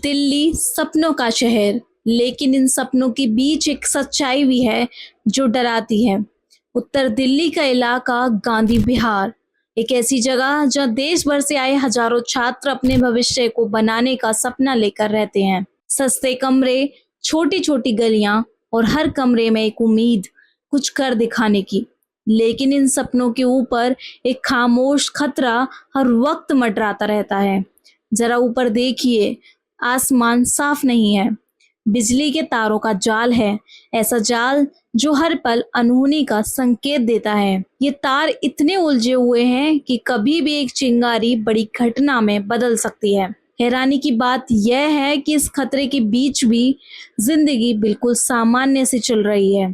दिल्ली सपनों का शहर, लेकिन इन सपनों के बीच एक सच्चाई भी है जो डराती है। उत्तर दिल्ली का इलाका गांधी विहार, एक ऐसी जगह जहां देश भर से आए हजारों छात्र अपने भविष्य को बनाने का सपना लेकर रहते हैं। सस्ते कमरे, छोटी छोटी गलियां और हर कमरे में एक उम्मीद कुछ कर दिखाने की। लेकिन इन सपनों के ऊपर एक खामोश खतरा हर वक्त मंडराता रहता है। जरा ऊपर देखिए, आसमान साफ नहीं है, बिजली के तारों का जाल है, ऐसा जाल जो हर पल अनहोनी का संकेत देता है। ये तार इतने उलझे हुए हैं कि कभी भी एक चिंगारी बड़ी घटना में बदल सकती है। हैरानी की बात यह है कि इस खतरे के बीच भी जिंदगी बिल्कुल सामान्य से चल रही है।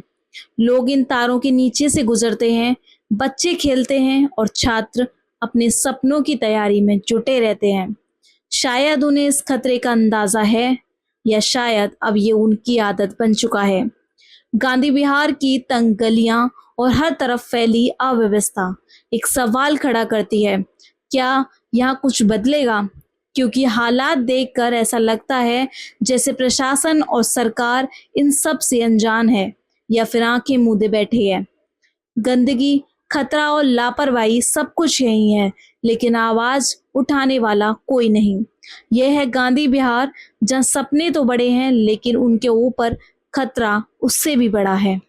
लोग इन तारों के नीचे से गुजरते हैं, बच्चे खेलते हैं और छात्र अपने सपनों की तैयारी में जुटे रहते हैं। शायद उन्हें इस खतरे का अंदाजा है, या शायद अब ये उनकी आदत बन चुका है। गांधी विहार की तंग गलियां और हर तरफ फैली अव्यवस्था एक सवाल खड़ा करती है, क्या यहाँ कुछ बदलेगा? क्योंकि हालात देखकर ऐसा लगता है जैसे प्रशासन और सरकार इन सब से अनजान है या फिर आंखें मूंदे बैठे है। गंदगी, खतरा और लापरवाही सब कुछ यही है, लेकिन आवाज उठाने वाला कोई नहीं। यह है गांधी विहार, जहां सपने तो बड़े हैं लेकिन उनके ऊपर खतरा उससे भी बड़ा है।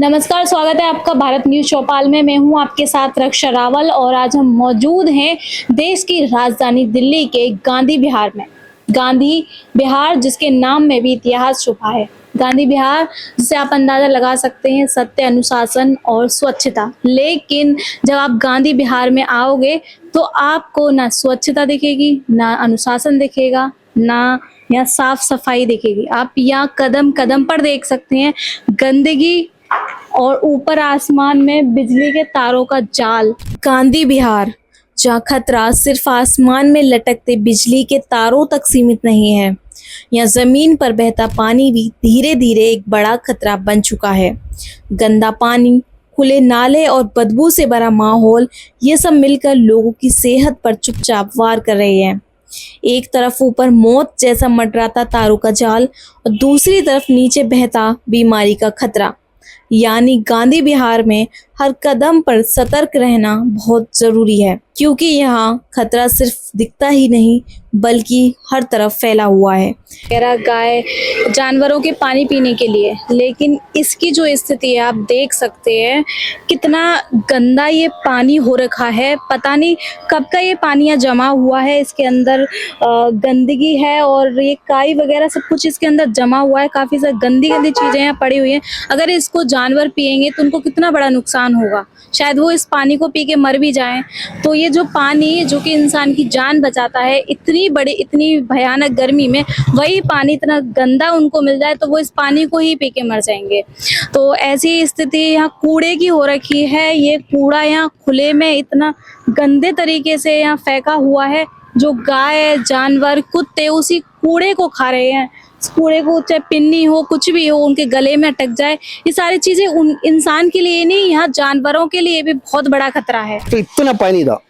नमस्कार, स्वागत है आपका भारत न्यूज चौपाल में। मैं हूं आपके साथ रक्षा रावल और आज हम मौजूद हैं देश की राजधानी दिल्ली के गांधी विहार में। गांधी विहार जिसके नाम में भी इतिहास छुपा है। गांधी विहार जिसे आप अंदाजा लगा सकते हैं सत्य, अनुशासन और स्वच्छता। लेकिन जब आप गांधी विहार में आओगे तो आपको ना स्वच्छता दिखेगी, ना अनुशासन दिखेगा, ना यहाँ साफ सफाई दिखेगी। आप यहाँ कदम कदम पर देख सकते हैं गंदगी और ऊपर आसमान में बिजली के तारों का जाल। गांधी विहार जहाँ खतरा सिर्फ आसमान में लटकते बिजली के तारों तक सीमित नहीं है, यहाँ जमीन पर बहता पानी भी धीरे धीरे एक बड़ा खतरा बन चुका है। गंदा पानी, खुले नाले और बदबू से भरा माहौल, ये सब मिलकर लोगों की सेहत पर चुपचाप वार कर रहे हैं। एक तरफ ऊपर मौत जैसा मंडराता तारों का जाल और दूसरी तरफ नीचे बहता बीमारी का खतरा। यानी गांधी विहार में हर कदम पर सतर्क रहना बहुत जरूरी है, क्योंकि यहाँ खतरा सिर्फ दिखता ही नहीं बल्कि हर तरफ फैला हुआ है। गाय जानवरों के पानी पीने के लिए, लेकिन इसकी जो स्थिति है आप देख सकते हैं कितना गंदा ये पानी हो रखा है। पता नहीं कब का ये पानी यहाँ जमा हुआ है। इसके अंदर गंदगी है और ये काई वगैरह सब कुछ इसके अंदर जमा हुआ है। काफी सारी गंदी गंदी चीजें यहाँ पड़ी हुई हैं। अगर इसको जानवर पिएंगे तो उनको कितना बड़ा नुकसान होगा। शायद वो इस पानी को पी के मर भी जाएं। तो ये जो पानी जो कि इंसान की जान बचाता है, इतनी भयानक गर्मी में वही पानी इतना गंदा उनको मिल जाए तो वो इस पानी को ही पी के मर जाएंगे। तो ऐसी स्थिति यहाँ कूड़े की हो रखी है। ये कूड़ा यहाँ खुले में इतना गंदे तरीके से यहाँ फेंका हुआ है, जो गाय, जानवर, कुत्ते उसी कूड़े को खा रहे हैं। कूड़े को चाहे पिन्नी हो, कुछ भी हो, उनके गले में अटक जाए। ये सारी चीजें उन इंसान के लिए नहीं, यहाँ जानवरों के लिए भी बहुत बड़ा खतरा है। तो इतना पानी था,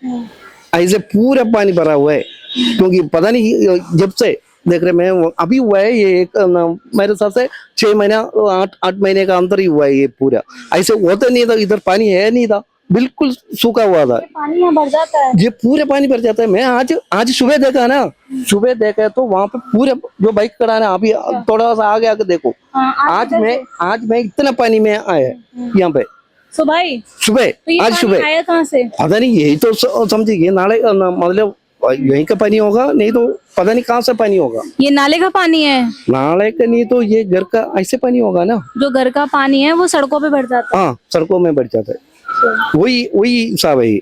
ऐसे पूरा पानी भरा हुआ है। क्योंकि पता नहीं जब से देख रहे मैं अभी हुआ है ये एक मेरे हिसाब से 6 महीना 8 महीने का अंतर ही हुआ है। ये पूरा ऐसे होता नहीं था, इधर पानी है नहीं था, बिल्कुल सूखा हुआ था। पानी यहाँ भर जाता है, ये पूरे पानी भर जाता है। मैं आज सुबह देखा ना, सुबह देखा तो वहाँ पे पूरे जो बाइक खड़ा है ना, अभी थोड़ा सा आगे आके देखो। आज मैं इतना पानी में आया यहाँ पे सुबह तो आज सुबह आया कहाँ से पता नहीं। यही तो समझिए नाले मतलब यहीं का पानी होगा, नहीं तो पता नहीं कहाँ से पानी होगा। ये नाले का पानी है? नाले का नहीं तो ये घर का ऐसे पानी होगा ना। जो घर का पानी है वो सड़कों पे भर जाता है। हाँ, सड़कों में भर जाता है। वही हिसाब है।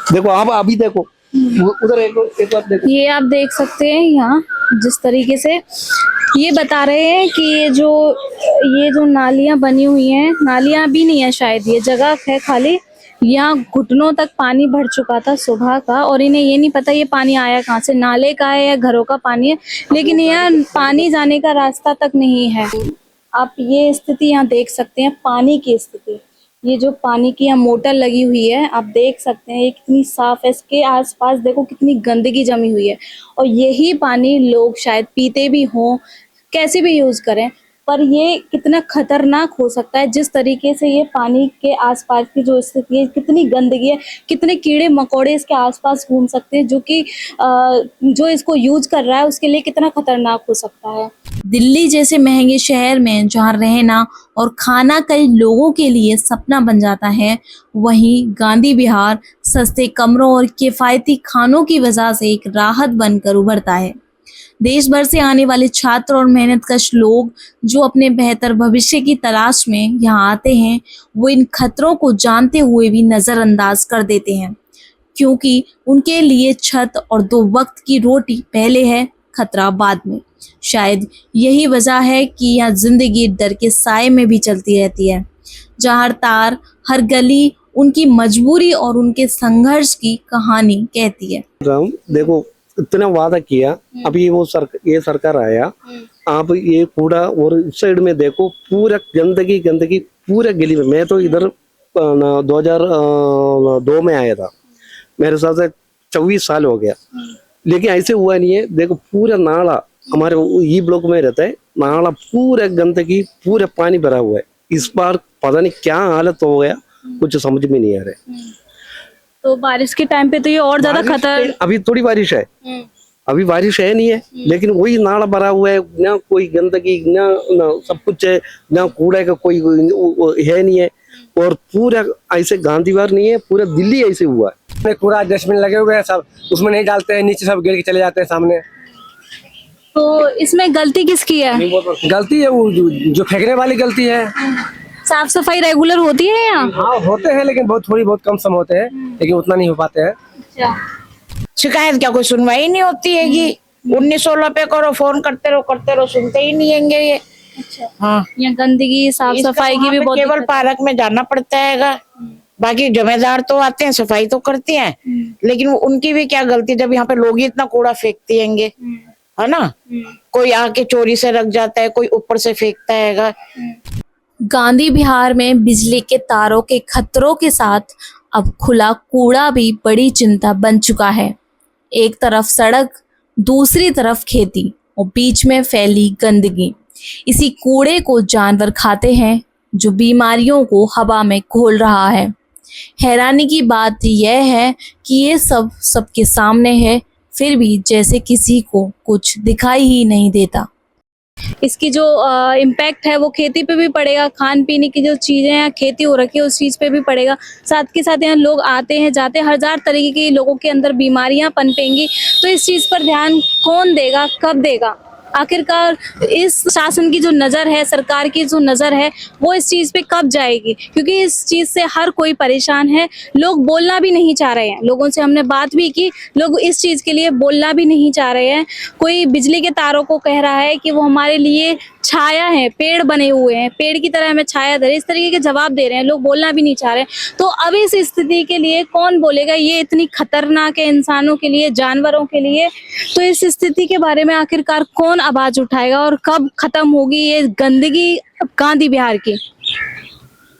देखो आप अभी देखो उधर एक बार देखो। ये आप देख सकते हैं यहाँ जिस तरीके से ये बता रहे हैं कि ये जो नालियां बनी हुई हैं, नालियां भी नहीं है शायद, ये जगह है खाली। यहाँ घुटनों तक पानी भर चुका था सुबह का, और इन्हें ये नहीं पता ये पानी आया कहाँ से, नाले का है या घरों का पानी है, लेकिन यहाँ पानी जाने का रास्ता तक नहीं है। आप ये स्थिति यहाँ देख सकते हैं, पानी की स्थिति। ये जो पानी की यहाँ मोटर लगी हुई है, आप देख सकते हैं ये कितनी साफ है। इसके आसपास देखो कितनी गंदगी जमी हुई है, और यही पानी लोग शायद पीते भी हों, कैसे भी यूज करें, पर ये कितना खतरनाक हो सकता है। जिस तरीके से ये पानी के आसपास की जो स्थिति है, कितनी गंदगी है, कितने कीड़े मकोड़े इसके आसपास घूम सकते हैं, जो कि जो इसको यूज कर रहा है उसके लिए कितना खतरनाक हो सकता है। दिल्ली जैसे महंगे शहर में जहाँ रहना और खाना कई लोगों के लिए सपना बन जाता है, वहीं गांधी विहार सस्ते कमरों और किफ़ायती खानों की वजह से एक राहत बनकर उभरता है। देश भर से आने वाले छात्र और मेहनतकश लोग जो अपने बेहतर भविष्य की तलाश में यहाँ आते हैं, वो इन खतरों को जानते हुए भी नज़रअंदाज कर देते हैं, क्योंकि उनके लिए छत और 2 वक्त की रोटी पहले है, खतरा बाद में। शायद यही वजह है कि यहाँ जिंदगी डर के साए में भी चलती रहती है, जहाँ हर तार, हर गली उनकी मजबूरी और उनके संघर्ष की कहानी कहती है। राम देखो, इतना वादा किया, अभी वो ये सरकार आया, आप ये कूड़ा और इस साइड में देखो पूरा गंदगी पूरा गली में। मैं तो इधर 2002 में आया था, मेरे साथ से 24 साल हो गया, लेकिन ऐसे हुआ नहीं है। देखो पूरा नाला, हमारे ई ब्लॉक में रहता है, नाला पूरा गंदगी, पूरा पानी भरा हुआ है। इस बार पता नहीं क्या हालत हो गया, कुछ समझ में नहीं आ रहा। तो बारिश के टाइम पे तो ये और ज्यादा खतर। अभी थोड़ी बारिश है, अभी बारिश है नहीं है, लेकिन वही नाला भरा हुआ है, ना कोई गंदगी, ना सब कुछ है, ना कूड़ा का कोई है नहीं है। और पूरा ऐसे गांधी विहार नहीं है, पूरा दिल्ली ऐसे हुआ है। पूरा डस्टबिन लगे हुए हैं, सब उसमें नहीं डालते हैं, नीचे सब गिर के चले जाते हैं सामने। तो इसमें गलती किसकी है? गलती है वो जो फेंकने वाली गलती है। साफ सफाई रेगुलर होती है यहाँ? हाँ होते हैं, लेकिन थोड़ी बहुत कम सम होते हैं, लेकिन उतना नहीं हो पाते हैं। शिकायत क्या, कोई सुनवाई नहीं होती है। ये 1916 पे करो, फोन करते रहो, सुनते ही नहीं है ये। अच्छा। हाँ, यहाँ गंदगी साफ सफाई की भी बहुत केवल पार्क में जाना पड़ता है। बाकी जिम्मेदार तो आते हैं, सफाई तो करती हैं, लेकिन उनकी भी क्या गलती, जब यहाँ पे लोग ही इतना कूड़ा फेंकते हैंगे, है ना। कोई आके चोरी से रख जाता है, कोई ऊपर से फेंकता है। गांधी विहार में बिजली के तारों के खतरों के साथ अब खुला कूड़ा भी बड़ी चिंता बन चुका है। एक तरफ सड़क, दूसरी तरफ खेती और बीच में फैली गंदगी। इसी कूड़े को जानवर खाते हैं, जो बीमारियों को हवा में घोल रहा है। हैरानी की बात यह है कि ये सब सबके सामने है, फिर भी जैसे किसी को कुछ दिखाई ही नहीं देता। इसकी जो इम्पैक्ट है वो खेती पे भी पड़ेगा, खान पीने की जो चीज़ें हैं, खेती हो रखी है उस चीज़ पे भी पड़ेगा। साथ के साथ यहाँ लोग आते हैं जाते हैं, हजार तरीके के लोगों के अंदर बीमारियां पनपेंगी। तो इस चीज़ पर ध्यान कौन देगा, कब देगा? आखिरकार इस शासन की जो नज़र है, सरकार की जो नज़र है, वो इस चीज़ पे कब जाएगी? क्योंकि इस चीज़ से हर कोई परेशान है, लोग बोलना भी नहीं चाह रहे हैं। लोगों से हमने बात भी की, लोग इस चीज़ के लिए बोलना भी नहीं चाह रहे हैं। कोई बिजली के तारों को कह रहा है कि वो हमारे लिए छाया है, पेड़ बने हुए हैं, पेड़ की तरह हमें छाया दे रहे, इस तरीके के जवाब दे रहे हैं। लोग बोलना भी नहीं चाह रहे। तो अब इस स्थिति के लिए कौन बोलेगा? ये इतनी खतरनाक है इंसानों के लिए, जानवरों के लिए। तो इस स्थिति के बारे में आखिरकार कौन आवाज उठाएगा और कब खत्म होगी ये गंदगी गांधी विहार की?